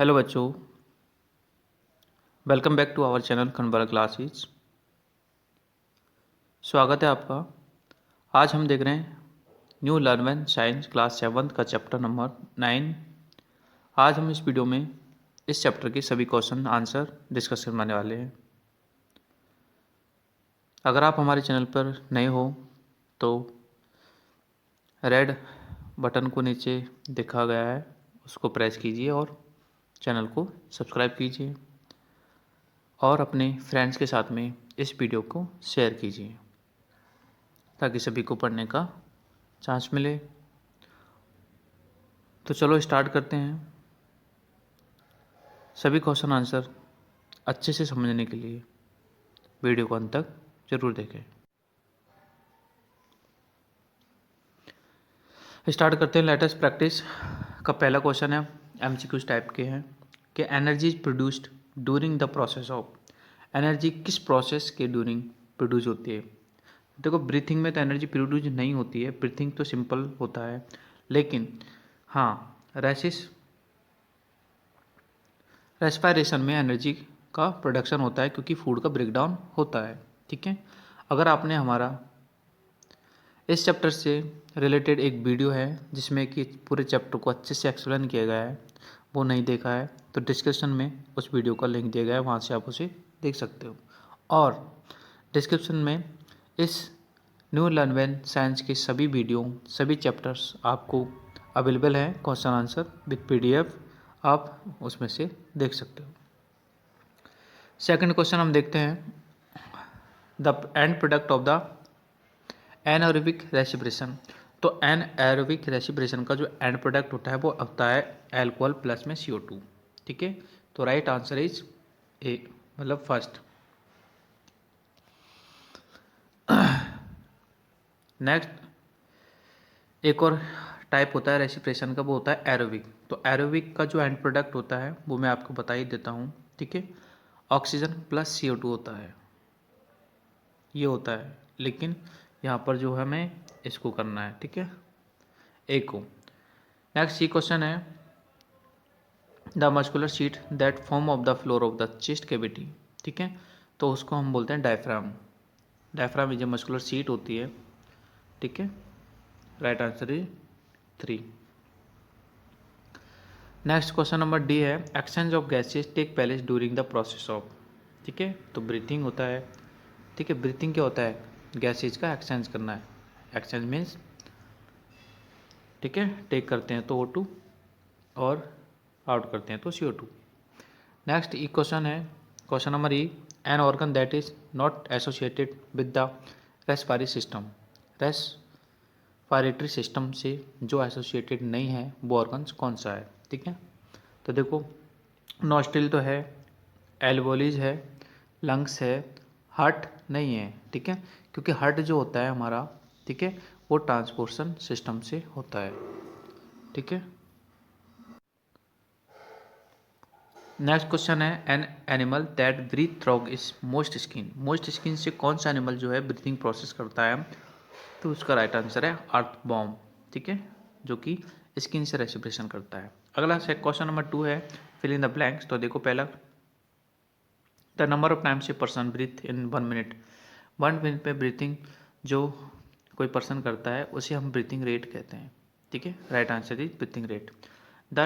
Hello बच्चों, welcome back to our channel खनबरा classes. स्वागत है आपका। आज हम देख रहे हैं न्यू लर्न साइंस क्लास 7 का चैप्टर नंबर 9। आज हम इस वीडियो में इस चैप्टर के सभी क्वेश्चन आंसर डिस्कस करने वाले हैं। अगर आप हमारे चैनल पर नए हो तो रेड बटन को नीचे दिखा गया है, उसको प्रेस कीजिए और चैनल को सब्सक्राइब कीजिए और अपने फ्रेंड्स के साथ में इस वीडियो को शेयर कीजिए ताकि सभी को पढ़ने का चांस मिले। तो चलो स्टार्ट करते हैं। सभी क्वेश्चन आंसर अच्छे से समझने के लिए वीडियो को अंत तक जरूर देखें। स्टार्ट करते हैं। लेटेस्ट प्रैक्टिस का पहला क्वेश्चन है, एमसीक्यूज टाइप के हैं कि energy is produced during the process of. Energy किस प्रोसेस के ड्यूरिंग प्रोड्यूस होती है? देखो, ब्रीथिंग में तो एनर्जी प्रोड्यूस नहीं होती है, ब्रीथिंग तो सिंपल होता है, लेकिन हाँ रेस्पिरेशन में एनर्जी का प्रोडक्शन होता है क्योंकि फूड का ब्रेकडाउन होता है। ठीक है, अगर आपने हमारा इस चैप्टर से रिलेटेड एक वीडियो है जिसमें कि पूरे चैप्टर को अच्छे से एक्सप्लेन किया गया है, वो नहीं देखा है तो डिस्क्रिप्शन में उस वीडियो का लिंक दिया गया है, वहाँ से आप उसे देख सकते हो। और डिस्क्रिप्शन में इस न्यू लर्न साइंस के सभी वीडियो, सभी चैप्टर्स आपको अवेलेबल हैं, क्वेश्चन आंसर विद पीडीएफ, आप उसमें से देख सकते हो। सेकंड क्वेश्चन हम देखते हैं, the end product of the anaerobic respiration. तो एनएरोबिक रेस्पिरेशन का जो एंड प्रोडक्ट होता है वो होता है अल्कोहल प्लस में CO2। ठीक है, तो राइट आंसर इज ए, मतलब फर्स्ट। नेक्स्ट एक और टाइप होता है रेस्पिरेशन का, वो होता है एरोबिक। तो एरोबिक का जो एंड प्रोडक्ट होता है वो मैं आपको बता ही देता हूँ। ठीक है, ऑक्सीजन प्लस CO2 होता है, ये होता है, लेकिन यहाँ पर जो हमें इसको करना है, ठीक है, एक को। नेक्स्ट ये क्वेश्चन है, the muscular sheet that form of the floor of the chest cavity. ठीक है, तो उसको हम बोलते हैं diaphragm. Diaphragm is a muscular sheet होती है। ठीक है, right answer is 3। Next question number D है, exchange of gases take place during the process of. ठीक है, तो ब्रीथिंग होता है। ठीक है, ब्रीथिंग क्या होता है? गैसेज का एक्सचेंज करना है। एक्सचेंज मीन्स, ठीक है, टेक करते हैं तो O2 और आउट करते हैं तो CO2। नेक्स्ट ई क्वेश्चन है, question number E, an organ that is not associated with the respiratory system. Respiratory system से जो एसोसिएटेड नहीं है वो ऑर्गन कौन सा है? ठीक है, तो देखो, नॉस्ट्रिल तो है, एल्वोलीज है, लंग्स है, हार्ट नहीं है। ठीक है, क्योंकि हार्ट जो होता है हमारा, ठीक है, वो ट्रांसपोर्शन सिस्टम से होता है। ठीक है, नेक्स्ट क्वेश्चन है, an animal that breathe through is moist skin. Moist skin से कौन सा एनिमल जो है ब्रीथिंग प्रोसेस करता है? तो उसका राइट आंसर है अर्थवॉर्म। ठीक है, जो कि स्किन से रेस्पिरेशन करता है। अगला से क्वेश्चन नंबर 2 है, फिल इन द ब्लैंक्स। तो देखो, पहला, the number of times a person breathe in 1 minute. 1 minute में ब्रीथिंग जो कोई पर्सन करता है उसे हम ब्रीथिंग रेट कहते हैं। ठीक है, right answer is breathing rate. The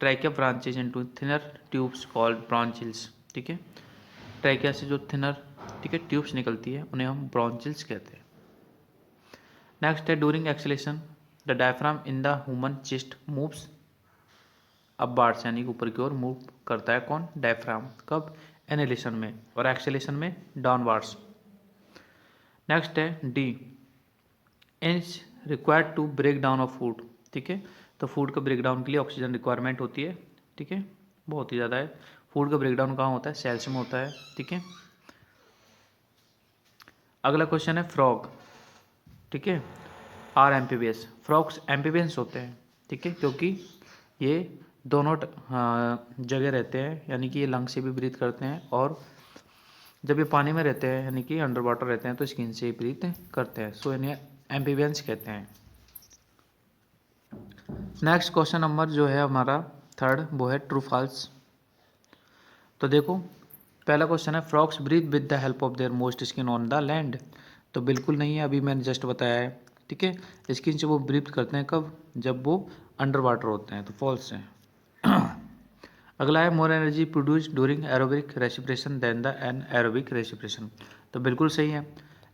trachea branches into thinner tubes called bronchioles. ठीक है, ट्रैकिया से जो थिनर, ठीक है, ट्यूब्स निकलती है उन्हें हम ब्रॉन्चिल्स कहते हैं। नेक्स्ट है, during acceleration the diaphragm in the human chest moves upwards, यानी कि ऊपर की ओर मूव करता है कौन? डायफ्राम। कब? एनहेलेशन में, और एक्सलेशन में डाउनवार्ड्स। नेक्स्ट है D, is required to break down of food. ठीक है, तो फूड का ब्रेक डाउन के लिए ऑक्सीजन रिक्वायरमेंट होती है। ठीक है, बहुत ही ज़्यादा है। फूड का ब्रेक डाउन कहाँ होता है? सेल्स में होता है। ठीक है, अगला क्वेश्चन है फ्रॉग। ठीक है, आर एम्पीबियस। फ्रॉग्स एम्पीबियंस होते हैं। ठीक है, क्योंकि ये दोनों जगह रहते हैं, यानी कि ये लंग से भी ब्रीथ करते हैं, और जब ये पानी में रहते हैं यानी कि अंडर वाटर रहते हैं तो स्किन से ही ब्रीथ करते हैं। सो इन्हें एम्पीबियंस कहते हैं। नेक्स्ट क्वेश्चन नंबर जो है हमारा थर्ड वो है ट्रू फॉल्स। तो देखो पहला क्वेश्चन है frogs breathe with the help of their moist skin on the land. तो बिल्कुल नहीं है, अभी मैंने जस्ट बताया है। ठीक है, स्किन से वो ब्रीथ करते हैं कब, जब वो अंडर वाटर होते हैं, तो फॉल्स है। अगला है more energy produce during aerobic respiration than the anaerobic respiration. तो बिल्कुल सही है,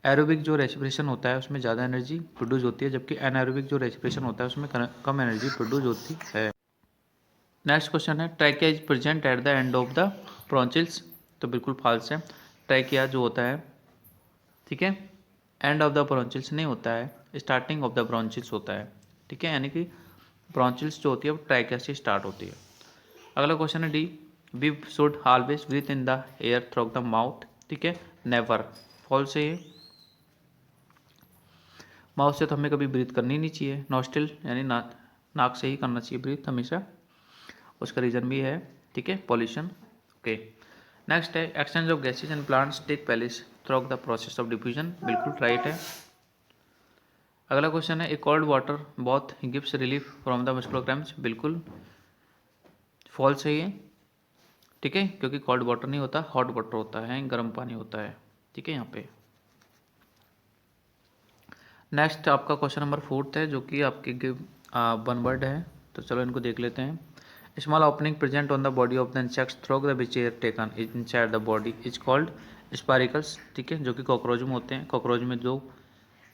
एरोबिक जो रेस्पिरेशन होता है उसमें ज़्यादा एनर्जी प्रोड्यूस होती है, जबकि एनएरोबिक जो रेस्पिरेशन होता है उसमें कम एनर्जी प्रोड्यूस होती है। नेक्स्ट क्वेश्चन है trachea is present at the end of the bronchioles. तो बिल्कुल फॉल्स है, ट्रैकिया जो होता है, ठीक है, एंड ऑफ द ब्रोंचिल्स नहीं होता है, स्टार्टिंग ऑफ द ब्रोंचिल्स होता है। ठीक है, यानी कि ब्रोंचिल्स जो होती है वो ट्रैकिया से स्टार्ट होती है। अगला क्वेश्चन है D, we should always breathe in the air through the mouth. ठीक है, नेवर, फॉल्स है ये। माउथ से तो हमें कभी ब्रीथ करनी नहीं चाहिए, नॉस्ट्रिल यानी नाक से ही करना चाहिए ब्रीथ हमेशा। उसका रीज़न भी है, ठीक है, पॉल्यूशन। ओके, नेक्स्ट है exchange of gases and plants take place through the process of diffusion. बिल्कुल राइट है। अगला क्वेश्चन है a cold water bath gives relief from the muscular cramps. बिल्कुल फॉल्स है ये। ठीक है, क्योंकि कोल्ड वाटर नहीं होता, हॉट वाटर होता है, गर्म पानी होता है। ठीक है, यहाँ पे नेक्स्ट आपका क्वेश्चन नंबर 4 है, जो कि आपके वन वर्ड है। तो चलो इनको देख लेते हैं। Small opening present on the body of the insects through the which air taken inside the body is called spiracles. ठीक है, जो कि कॉकरोच में होते हैं। कॉकरोच में जो,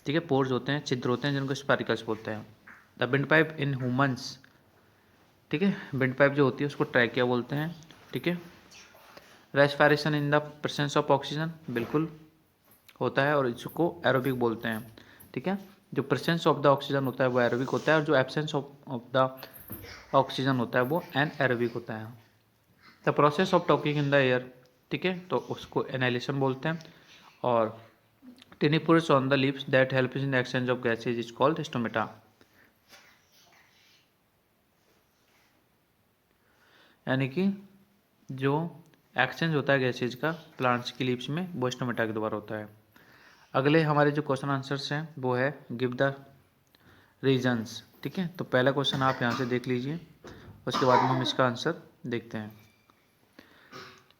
ठीक है, पोर्स होते हैं, छिद्र होते हैं, जिनको स्पारिकल्स बोलते हैं। The wind pipe in humans, ठीक है, विंड पाइप जो होती है उसको ट्रैकिया बोलते हैं। ठीक है, respiration in the presence of oxygen, बिल्कुल होता है, और इसको एरोबिक बोलते हैं। ठीक है, जो प्रेजेंस ऑफ द ऑक्सीजन होता है वो एरोबिक होता है, और जो एब्सेंस ऑफ द ऑक्सीजन होता है वो एन एरोबिक होता है। The process of talking in the air, ठीक है, तो उसको एनाइलेशन बोलते हैं। और टिनी pores on the lips that help in the exchange of gases is called stomata. यानी कि जो एक्सचेंज होता है गैसेज का प्लांट्स की लिप्स में, वो स्टोमेटा के द्वारा होता है। अगले हमारे जो क्वेश्चन आंसर्स हैं वो है गिव द रीजन्स। ठीक है, तो पहला क्वेश्चन आप यहाँ से देख लीजिए, उसके बाद में हम इसका आंसर देखते हैं।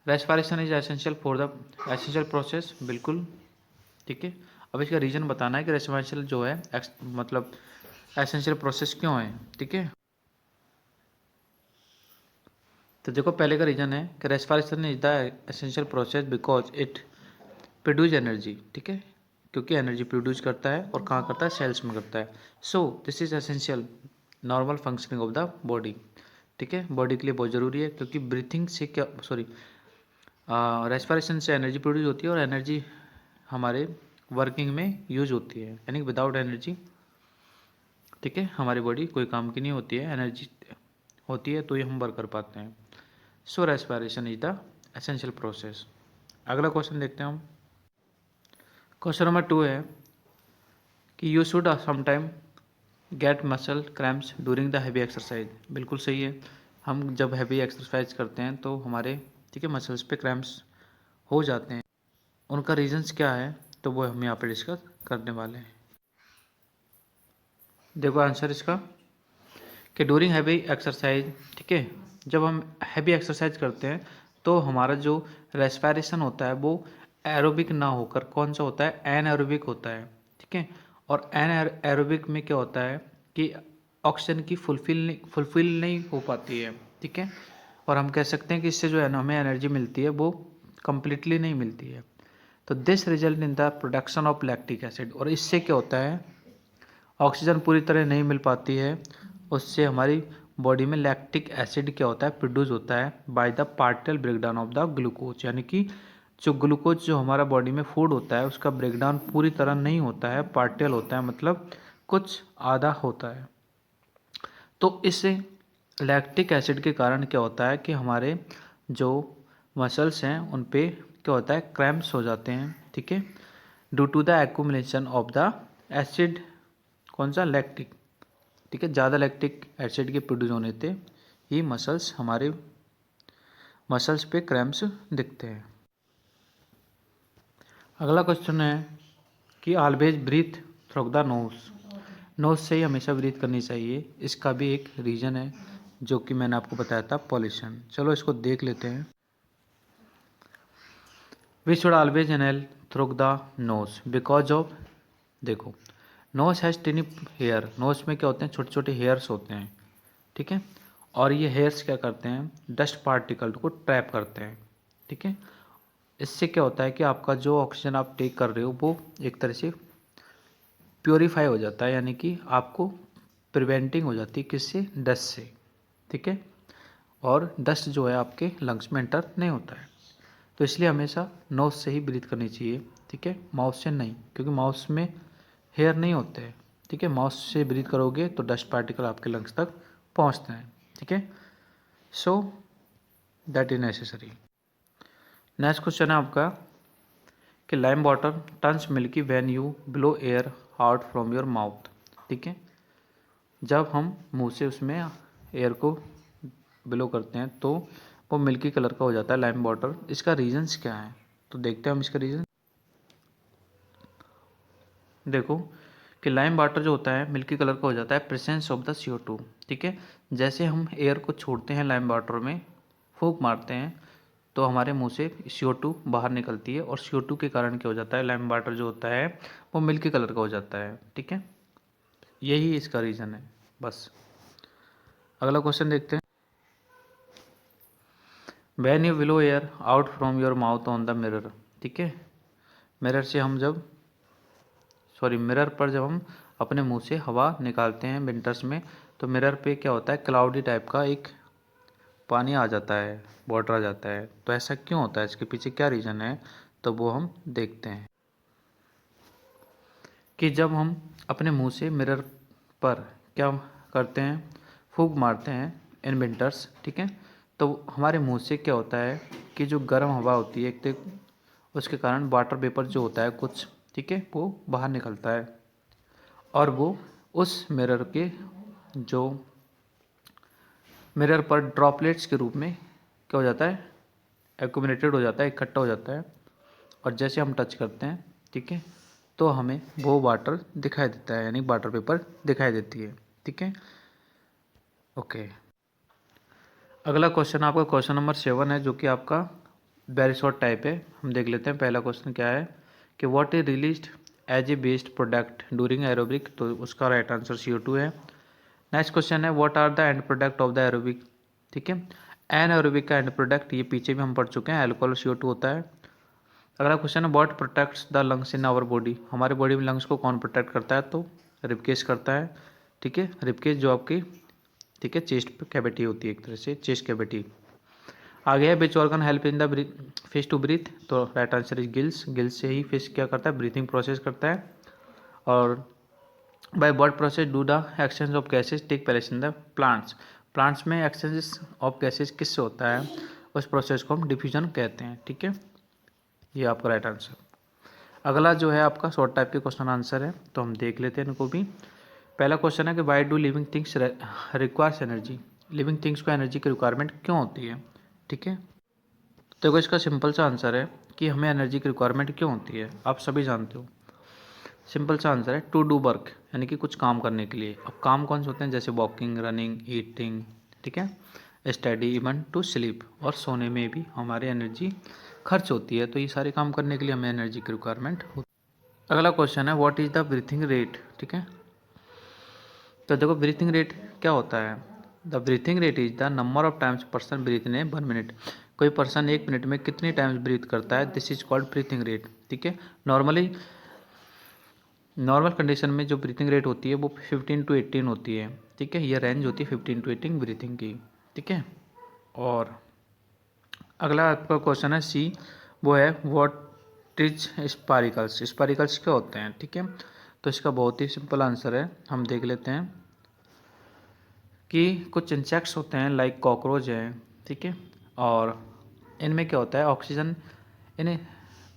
Respiration is essential for the essential process, बिल्कुल ठीक है। अब इसका रीजन बताना है कि रेस्पिरेशन जो है मतलब एसेंशियल प्रोसेस क्यों है। ठीक है, तो देखो पहले का रीजन है कि respiration is the essential process because it produce energy. ठीक है, क्योंकि एनर्जी प्रोड्यूस करता है, और कहाँ करता है, सेल्स में करता है। So this is essential normal functioning of the body. ठीक है, बॉडी के लिए बहुत ज़रूरी है, क्योंकि ब्रीथिंग से क्या, सॉरी, रेस्पिरेशन से एनर्जी प्रोड्यूस होती है, और एनर्जी हमारे वर्किंग में यूज होती है, यानी विदाउट एनर्जी, ठीक है, हमारी बॉडी कोई काम की नहीं होती है, एनर्जी होती है तो ही हम वर्क कर पाते हैं। So respiration is the essential process. अगला क्वेश्चन देखते हैं हम। क्वेश्चन नंबर 2 है कि you should sometime get muscle cramps during the heavy exercise. बिल्कुल सही है, हम जब हैवी एक्सरसाइज करते हैं तो हमारे, ठीक है, मसल्स पे क्रैम्प्स हो जाते हैं। उनका रीजंस क्या है, तो वो हम यहाँ पे डिस्कस करने वाले हैं। देखो आंसर इसका कि ड्यूरिंग हैवी एक्सरसाइज, ठीक है, जब हम हैवी एक्सरसाइज करते हैं तो हमारा जो रेस्पिरेशन होता है वो एरोबिक ना होकर कौन सा होता है, एनएरोबिक होता है। ठीक है, और एनएरोबिक में क्या होता है कि ऑक्सीजन की फुलफिल नहीं हो पाती है। ठीक है, और हम कह सकते हैं कि इससे जो है ना हमें एनर्जी मिलती है वो कम्प्लीटली नहीं मिलती है। तो this result in the production of lactic acid, और इससे क्या होता है, ऑक्सीजन पूरी तरह नहीं मिल पाती है, उससे हमारी बॉडी में लैक्टिक एसिड क्या होता है, प्रोड्यूस होता है by the partial breakdown of the glucose. यानी कि जो ग्लूकोज जो हमारा बॉडी में फूड होता है उसका ब्रेकडाउन पूरी तरह नहीं होता है, पार्शियल होता है, मतलब कुछ आधा होता है। तो इससे लैक्टिक एसिड के कारण क्या होता है कि हमारे जो मसल्स हैं उन पे क्या होता है, क्रैम्प्स हो जाते हैं। ठीक है, due to the accumulation of the acid, कौन सा, लैक्टिक। ठीक है, ज़्यादा लैक्टिक एसिड के प्रोड्यूस होने से ही हमारे मसल्स पे क्रैम्प्स दिखते हैं। अगला क्वेश्चन है कि always breathe through the nose. Nose से ही हमेशा ब्रीथ करनी चाहिए। इसका भी एक रीज़न है जो कि मैंने आपको बताया था पॉल्यूशन। चलो इसको देख लेते हैं। We should always inhale through the nose because of, देखो nose has tiny hair, nose में क्या होते हैं, छोटे छोटे हेयर्स होते हैं, ठीक है। और ये हेयर्स क्या करते हैं, डस्ट पार्टिकल को ट्रैप करते हैं, ठीक है। इससे क्या होता है कि आपका जो ऑक्सीजन आप टेक कर रहे हो वो एक तरह से प्योरीफाई हो जाता है, यानी कि आपको प्रिवेंटिंग हो जाती है किससे, डस्ट से, ठीक है। और डस्ट जो है आपके लंग्स में एंटर नहीं होता है, तो इसलिए हमेशा नोज से ही ब्रीथ करनी चाहिए, ठीक है, माउथ से नहीं, क्योंकि माउथ में हेयर नहीं होते हैं, ठीक है। माउथ से ब्रीथ करोगे तो डस्ट पार्टिकल आपके लंग्स तक पहुंचते हैं, ठीक है। So that is necessary. Next question है आपका कि lime water turns milky when you blow air out from your mouth, ठीक है। जब हम मुंह से उसमें एयर को ब्लो करते हैं तो वो मिल्की कलर का हो जाता है लाइम वाटर। इसका रीजंस क्या है, तो देखते हैं हम इसका रीज़न। देखो कि लाइम वाटर जो होता है मिल्की कलर का हो जाता है प्रेजेंस ऑफ द CO2, ठीक है। जैसे हम एयर को छोड़ते हैं लाइम वाटर में, फूंक मारते हैं, तो हमारे मुंह से CO2 बाहर निकलती है, और CO2 के कारण क्या हो जाता है, लाइम वाटर जो होता है वो मिल्की कलर का हो जाता है, ठीक है। यही इसका रीज़न है बस। अगला क्वेश्चन देखते हैं। When you blow air out from your mouth on the mirror, ठीक है। मिरर से हम जब मिरर पर जब हम अपने मुंह से हवा निकालते हैं विंटर्स में, तो मिरर पे क्या होता है, क्लाउडी टाइप का एक पानी आ जाता है, वाटर आ जाता है। तो ऐसा क्यों होता है, इसके पीछे क्या रीज़न है, तो वो हम देखते हैं कि जब हम अपने मुंह से मिरर पर क्या करते हैं, फूंक मारते हैं इन विंटर्स, ठीक है। तो हमारे मुंह से क्या होता है कि जो गर्म हवा होती है एक तो उसके कारण वाटर वेपर जो होता है कुछ, ठीक है, वो बाहर निकलता है, और वो उस मिरर के जो मिरर पर ड्रॉपलेट्स के रूप में क्या हो जाता है, एक्यूमुलेटेड हो जाता है, इकट्ठा हो जाता है। और जैसे हम टच करते हैं, ठीक है, तो हमें वो वाटर दिखाई देता है, यानी वाटर पेपर दिखाई देती है, ठीक है। ओके, अगला क्वेश्चन आपका क्वेश्चन नंबर 7 है, जो कि आपका वेरी शॉर्ट टाइप है। हम देख लेते हैं पहला क्वेश्चन क्या है कि what is released as a waste product during aerobic, तो उसका राइट आंसर CO2 है। नेक्स्ट क्वेश्चन है what are the end product of the aerobic, ठीक है। एन एरोबिक का एंड प्रोडक्ट ये पीछे भी हम पढ़ चुके हैं, अल्कोहल CO2 होता है। अगला क्वेश्चन है what protects the lungs in our body, हमारे बॉडी में लंग्स को कौन प्रोटेक्ट करता है, तो रिबकेज करता है, ठीक है। रिबकेज जो आपकी, ठीक है, चेस्ट कैविटी होती है, एक तरह से चेस्ट कैविटी। आगे है which organ help in the fish to breathe, तो right answer is gills, gills से ही फिश क्या करता है, ब्रीथिंग प्रोसेस करता है। और by what process do the exchange of gases take place in the plants, plants में एक्सचेंज ऑफ गैसेज किससे होता है, उस प्रोसेस को हम डिफ्यूजन कहते हैं, ठीक है। ये आपका राइट आंसर। अगला जो है आपका शॉर्ट टाइप के क्वेश्चन आंसर है, तो हम देख लेते हैं इनको भी। पहला क्वेश्चन है कि why do living things requires energy, living things को एनर्जी की रिक्वायरमेंट क्यों होती है, ठीक है। तो देखो इसका सिंपल सा आंसर है कि हमें एनर्जी की रिक्वायरमेंट क्यों होती है, आप सभी जानते हो। सिंपल सा आंसर है टू डू वर्क, यानी कि कुछ काम करने के लिए। अब काम कौन से होते हैं, जैसे वॉकिंग, रनिंग, ईटिंग, ठीक है, स्टडी, इवन टू स्लीप, और सोने में भी हमारी एनर्जी खर्च होती है। तो ये सारे काम करने के लिए हमें एनर्जी की रिक्वायरमेंट होती है। अगला क्वेश्चन है what is the breathing rate, ठीक है। तो देखो ब्रीथिंग रेट क्या होता है, the breathing rate is the number of times person breathe in a 1 minute, कोई पर्सन 1 मिनट में कितनी टाइम्स ब्रीथ करता है, this is called breathing rate, ठीक है। नॉर्मली नॉर्मल कंडीशन में जो ब्रीथिंग रेट होती है वो 15 to 18 होती है, ठीक है। ये रेंज होती है 15 to 18 ब्रीथिंग की, ठीक है। और अगला आपका क्वेश्चन है C, वो है व्हाट इज स्पारिकल्स, स्पारिकल्स क्या होते हैं, ठीक है। तो इसका बहुत ही सिंपल आंसर है, हम देख लेते हैं कि कुछ इंसेक्ट्स होते हैं लाइक कॉकरोच हैं, ठीक है। और इनमें क्या होता है, oxygen in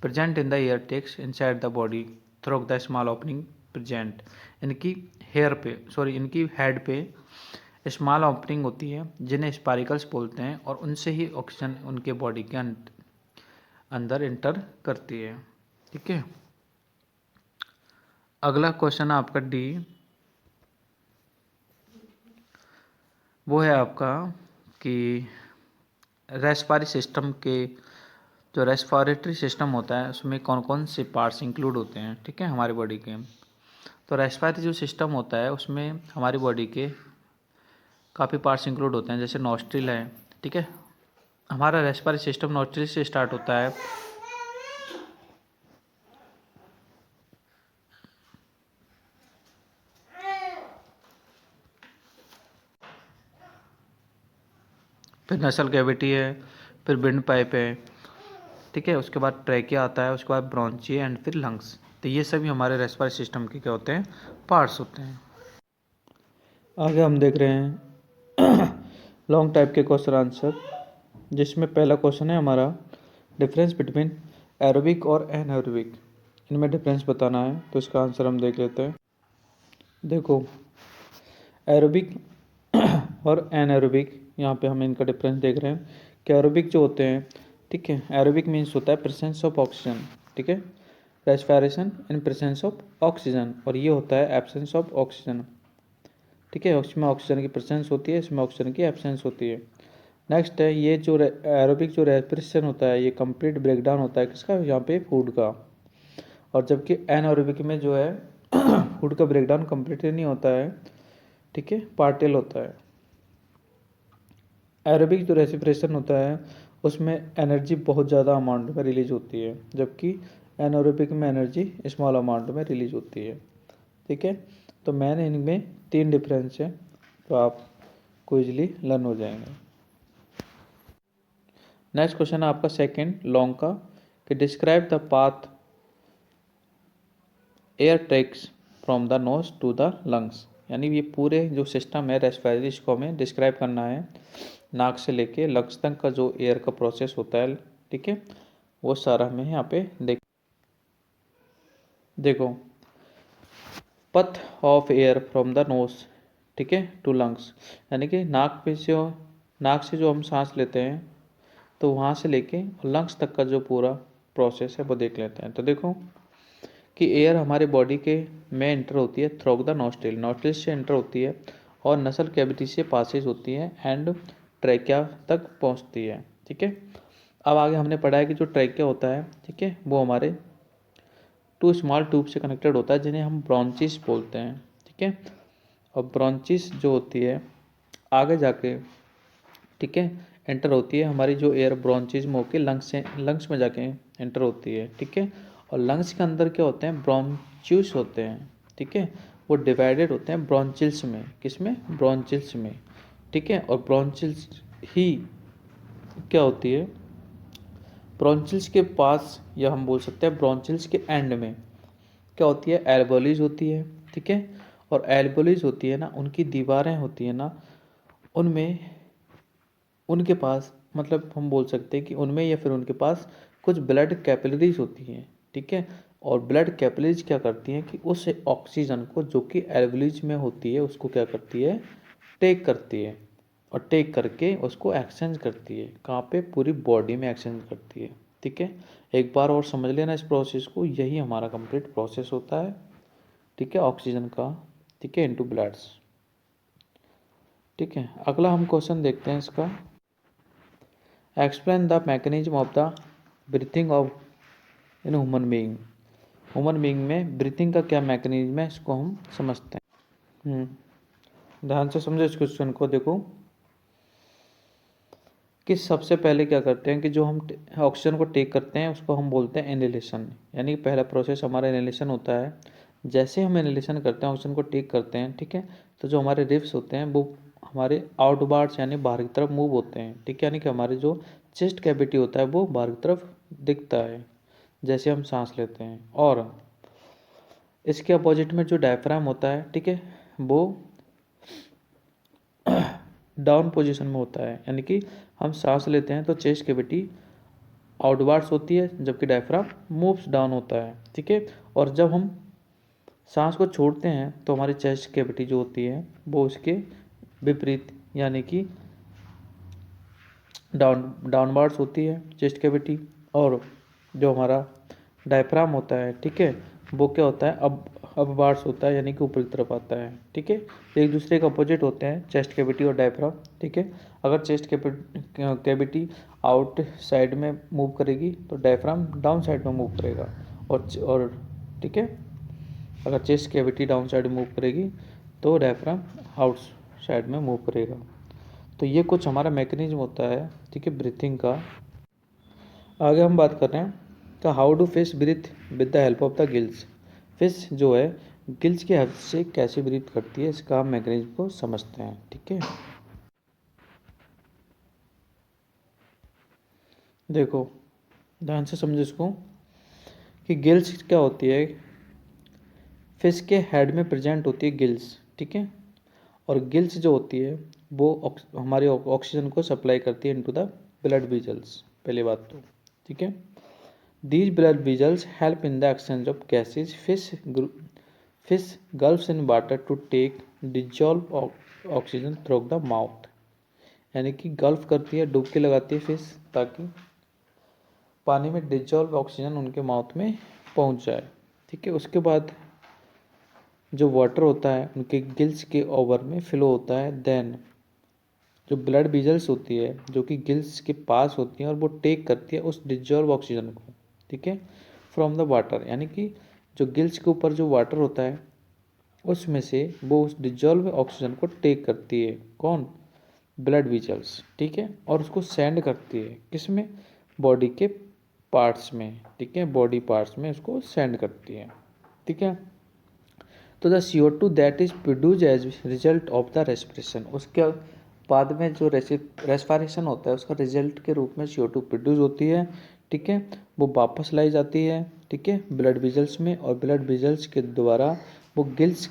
present in the air takes inside the body through the small opening present, इनकी इनकी हेड पे स्मॉल ओपनिंग होती है जिन्हें स्पारिकल्स बोलते हैं, और उनसे ही ऑक्सीजन उनके बॉडी के अंदर इंटर करती है, ठीक है। अगला क्वेश्चन है आपका D, वो है आपका कि रेस्पिरेटरी सिस्टम के जो रेस्पिरेटरी सिस्टम होता है उसमें कौन कौन से पार्ट्स इंक्लूड होते हैं, ठीक है, हमारी बॉडी के। तो रेस्पिरेटरी जो सिस्टम होता है उसमें हमारी बॉडी के काफ़ी पार्ट्स इंक्लूड होते हैं, जैसे नॉस्ट्रिल है, ठीक है। हमारा रेस्पिरेटरी सिस्टम नॉस्ट्रिल से स्टार्ट होता है। फिर नसल कैविटी है, फिर विंड पाइप है, ठीक है। उसके बाद ट्रैकिया आता है, उसके बाद ब्रोंची एंड फिर लंग्स। तो ये सभी हमारे रेस्पिरेटरी सिस्टम के क्या होते हैं, पार्ट्स होते हैं। आगे हम देख रहे हैं लॉन्ग टाइप के क्वेश्चन आंसर, जिसमें पहला क्वेश्चन है हमारा डिफरेंस बिटवीन एरोबिक और एनएरोबिक, इनमें डिफरेंस बताना है। तो इसका आंसर हम देख लेते हैं। देखो, एरोबिक और एनएरोबिक, यहाँ पे हम इनका डिफरेंस देख रहे हैं कि एरोबिक जो होते हैं, ठीक है, एरोबिक मीन्स होता है प्रेजेंस ऑफ ऑक्सीजन, ठीक है, respiration in presence of oxygen, और ये होता है एब्सेंस ऑफ ऑक्सीजन, ठीक है। उसमें ऑक्सीजन की प्रेजेंस होती है, इसमें ऑक्सीजन की एब्सेंस होती है। नेक्स्ट है ये जो एरोबिक जो रेस्पिरेशन होता है, ये कंप्लीट ब्रेकडाउन होता है किसका, यहाँ पे फूड का। और जबकि एनएरोबिक में जो है फूड का ब्रेकडाउन कंप्लीटली नहीं होता है, ठीक है, पार्टियल होता है। एरोबिक जो रेस्पिरेशन होता है उसमें एनर्जी बहुत ज़्यादा अमाउंट में रिलीज होती है, जबकि एनएरोबिक में एनर्जी स्मॉल अमाउंट में रिलीज होती है, ठीक है। तो मैंने इनमें 3 डिफरेंस है, तो आपको इजीली लर्न हो जाएंगे। नेक्स्ट क्वेश्चन है आपका सेकंड लॉन्ग का, कि describe the path air takes from the nose to the lungs, यानी ये पूरे जो सिस्टम है रेस्पिरेटरी, इसको हमें डिस्क्राइब करना है। नाक से लेके लंग्स तक का जो एयर का प्रोसेस होता है, ठीक है, वो सारा हमें यहाँ पे देखो, path of air from the knows, ठीक है, टू लंग्स, यानी कि नाक से जो हम सांस लेते हैं, तो वहाँ से लेके लंग्स तक का जो पूरा प्रोसेस है वो देख लेते हैं। तो देखो कि एयर हमारे बॉडी के में एंटर होती है थ्रू द नॉस्ट्रिल, नॉस्ट्रिल से एंटर होती है और नसल कैविटी से पासेज होती है एंड ट्रैकिया तक पहुंचती है, ठीक है। अब आगे हमने पढ़ा है कि जो ट्रैकिया होता है, ठीक है, वो हमारे 2 स्मॉल ट्यूब से कनेक्टेड होता है, जिन्हें हम ब्रोंचिस बोलते हैं, ठीक है। और ब्रोंचिस जो होती है आगे जाके, ठीक है, एंटर होती है हमारी जो एयर ब्रोंचिस में होकर लंग्स में जाके एंटर होती है, ठीक है। और लंग्स के अंदर क्या होते हैं, ब्रोंचिल्स होते हैं, ठीक है, वो डिवाइडेड होते हैं ब्रोंचिल्स में, किसमें, ब्रोंचिल्स में, ठीक है। और ब्रोंचिल्स ही क्या होती है, ब्रोंचिल्स के पास, या हम बोल सकते हैं ब्रोंचिल्स के एंड में क्या होती है, एल्वेओलीज होती है, ठीक है। और एल्वेओलीज होती है ना, उनकी दीवारें होती है ना, उनमें उनके पास, मतलब हम बोल सकते हैं कि उनमें या फिर उनके पास कुछ ब्लड कैपिलरीज होती हैं, ठीक है। और ब्लड कैपिलरीज क्या करती हैं कि उस ऑक्सीजन को जो कि एल्वेओलीज में होती है उसको क्या करती है, टेक करती है, और टेक करके उसको एक्सचेंज करती है, कहाँ पे, पूरी बॉडी में एक्सचेंज करती है, ठीक है। एक बार और समझ लेना इस प्रोसेस को, यही हमारा कंप्लीट प्रोसेस होता है, ठीक है, ऑक्सीजन का, ठीक है, इनटू ब्लड्स, ठीक है। अगला हम क्वेश्चन देखते हैं इसका, explain the mechanism of the breathing of in human being, human being में ब्रीथिंग का क्या मैकेनिज्म है, इसको हम समझते हैं। ध्यान से समझो इस क्वेश्चन को। देखो कि सबसे पहले क्या करते हैं कि जो हम ऑक्सीजन को टेक करते हैं उसको हम बोलते हैं इनहेलेशन, यानी पहला प्रोसेस हमारा इनहेलेशन होता है। जैसे हम इनहेलेशन करते हैं, ऑक्सीजन को टेक करते हैं, ठीक है, तो जो हमारे रिब्स होते हैं वो हमारे आउटवार्ड्स यानी बाहर की तरफ मूव होते हैं, ठीक है, यानी कि हमारे जो चेस्ट कैविटी होता है वो बाहर की तरफ दिखता है जैसे हम सांस लेते हैं। और इसके अपोजिट में जो डायफ्राम होता है, ठीक है, वो डाउन पोजीशन में होता है, यानी कि हम सांस लेते हैं तो चेस्ट कैविटी आउटवार्ड्स होती है जबकि डायफ्राम मूव्स डाउन होता है, ठीक है। और जब हम सांस को छोड़ते हैं तो हमारी चेस्ट कैविटी जो होती है वो उसके विपरीत, यानी कि डाउनवार्ड्स होती है चेस्ट कैविटी। और जो हमारा डायफ्राम होता है, ठीक है, वो क्या होता है, अब अपवार्ड्स होता है, यानी कि ऊपर की तरफ आता है। ठीक है, एक दूसरे के अपोजिट होते हैं चेस्ट कैविटी और डायफ्राम। ठीक है, अगर चेस्ट कैविटी आउट साइड में मूव करेगी तो डायफ्राम डाउन साइड में मूव करेगा। और ठीक है, अगर chest cavity down side move करेगी तो डायफ्राम आउट साइड में मूव करेगा। तो ये कुछ हमारा मैकेनिज्म होता है, ठीक है, ब्रीथिंग का। आगे हम बात कर रहे हैं तो how do fish breathe with the help of the gills. Fish जो है गिल्स की हेल्प से कैसे ब्रीथ करती है, इसका हम मैकेनिज्म को समझते हैं। ठीक है, देखो ध्यान से समझो इसको कि गिल्स क्या होती है। फिश के हेड में प्रेजेंट होती है गिल्स। ठीक है, और गिल्स जो होती है वो हमारे ऑक्सीजन को सप्लाई करती है इनटू द ब्लड वेजल्स, पहली बात तो। ठीक है, these blood vessels help in the exchange of gases. Fish gulps in water to take dissolve oxygen through the mouth, यानी कि गल्फ करती है, डुबकी लगाती है फिश, ताकि पानी में डिजॉल्व ऑक्सीजन उनके माउथ में पहुंच जाए। ठीक है, उसके बाद जो वाटर होता है उनके गिल्स के ओवर में फ्लो होता है। देन जो ब्लड वेजल्स होती है जो कि गिल्स के पास होती हैं और वो टेक करती है उस डिजॉल्व ऑक्सीजन को, ठीक है, फ्रॉम द वाटर, यानी कि जो गिल्स के ऊपर जो वाटर होता है उसमें से वो उस डिजॉल्व ऑक्सीजन को टेक करती है। कौन? Blood vessels. ठीक है, और उसको सेंड करती है किस में? बॉडी के पार्ट्स में। ठीक है, बॉडी पार्ट्स में उसको सेंड करती है। ठीक है, तो the CO2 that is produce as result of the respiration, उसके बाद में जो रेस्पिरेशन होता है उसका रिजल्ट के रूप में CO2 प्रोड्यूस होती है। ठीक है, वो वापस लाई जाती है, ठीक है, ब्लड वेजल्स में, और ब्लड वेजल्स के द्वारा वो गिल्स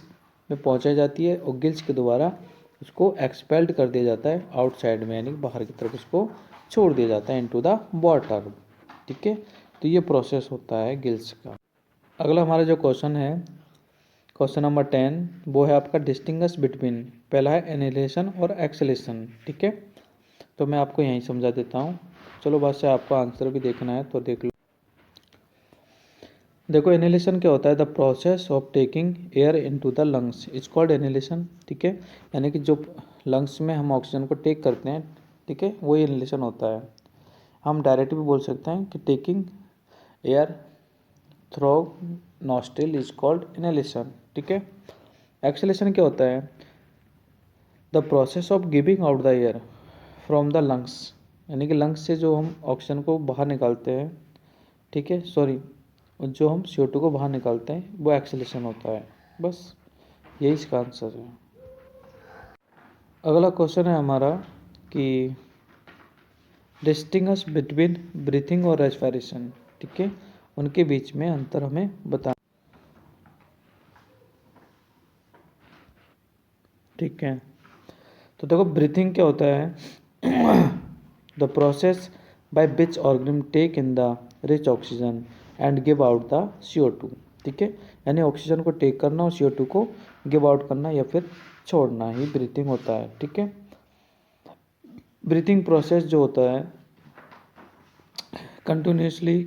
में पहुंचाई जाती है, और गिल्स के द्वारा उसको एक्सपेल्ड कर दिया जाता है आउटसाइड में, यानी बाहर की तरफ उसको छोड़ दिया जाता है इनटू द वाटर। ठीक है, तो ये प्रोसेस होता है गिल्स का। अगला हमारा जो क्वेश्चन है, क्वेश्चन नंबर 10, वो है आपका डिस्टिंग्विश बिटवीन, पहला है इनहेलेशन और एक्सहेलेशन। ठीक है, तो मैं आपको यहीं समझा देता हूँ। चलो बाद से आपको आंसर भी देखना है तो देख लो। देखो इनहेलेशन क्या होता है? The process of taking air into the lungs is called inhalation. ठीक है, यानी कि जो लंग्स में हम ऑक्सीजन को टेक करते हैं, ठीक है, वही इनहेलेशन होता है। हम डायरेक्ट भी बोल सकते हैं कि taking air through nostril is called inhalation. ठीक है, एक्सहेलेशन क्या होता है? The process of giving out the air from the lungs, यानी कि लंग्स से जो हम ऑक्सीजन को बाहर निकालते हैं, ठीक है, सॉरी, जो हम CO2 को बाहर निकालते हैं वो एक्सहेलेशन होता है। बस यही इसका आंसर है। अगला क्वेश्चन है हमारा कि डिस्टिंग्विश बिटवीन ब्रीथिंग और रेस्पिरेशन। ठीक है, उनके बीच में अंतर हमें बताना। ठीक है, तो देखो ब्रीथिंग क्या होता है? The process by which organism take in the rich oxygen and give out the CO2। ठीक है, यानी ऑक्सीजन को टेक करना और CO2 को गिव आउट करना या फिर छोड़ना ही ब्रीथिंग होता है। ठीक है, ब्रीथिंग प्रोसेस जो होता है कंटिन्यूसली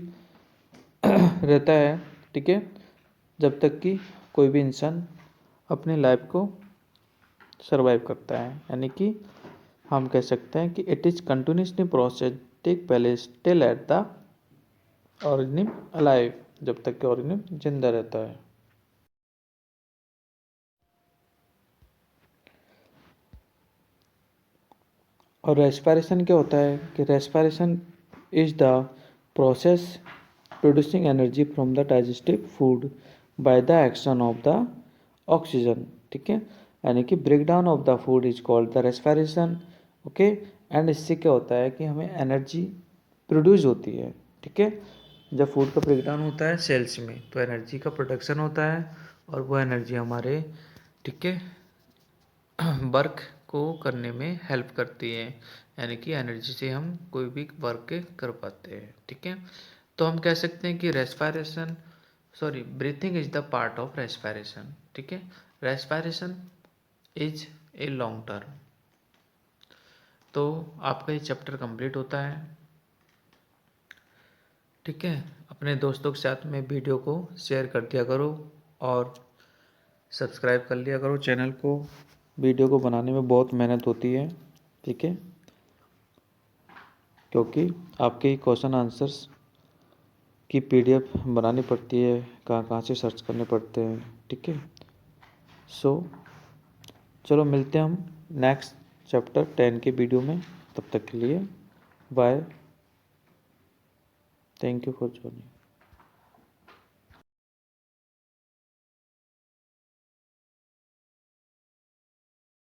रहता है। ठीक है, जब तक कि कोई भी इंसान अपनी लाइफ को सर्वाइव करता है, यानी कि हम कह सकते हैं कि it is continuously process take place till at the organism alive, जब तक कि ऑर्गेनिज्म जिंदा रहता है। और रेस्पिरेशन क्या होता है कि respiration is the process producing energy from the digestive food by the action of the oxygen. ठीक है, यानी कि break down of the food is called the respiration. Okay, and इससे क्या होता है कि हमें एनर्जी प्रोड्यूस होती है। ठीक है, जब फूड का ब्रेक डाउन होता है सेल्स में तो एनर्जी का प्रोडक्शन होता है, और वो एनर्जी हमारे, ठीक है, वर्क को करने में हेल्प करती है, यानी कि एनर्जी से हम कोई भी वर्क कर पाते हैं। ठीक है, तो हम कह सकते हैं कि respiration, sorry, breathing is the part of respiration. ठीक है, respiration is a long term. तो आपका ये चैप्टर कंप्लीट होता है। ठीक है, अपने दोस्तों के साथ में वीडियो को शेयर कर दिया करो, और सब्सक्राइब कर लिया करो चैनल को। वीडियो को बनाने में बहुत मेहनत होती है, ठीक है, क्योंकि आपके क्वेश्चन आंसर्स की PDF बनानी पड़ती है, कहाँ कहाँ से सर्च करने पड़ते हैं, ठीक है। सो चलो मिलते हैं हम नेक्स्ट चैप्टर 10 के वीडियो में। तब तक के लिए bye, thank you for joining.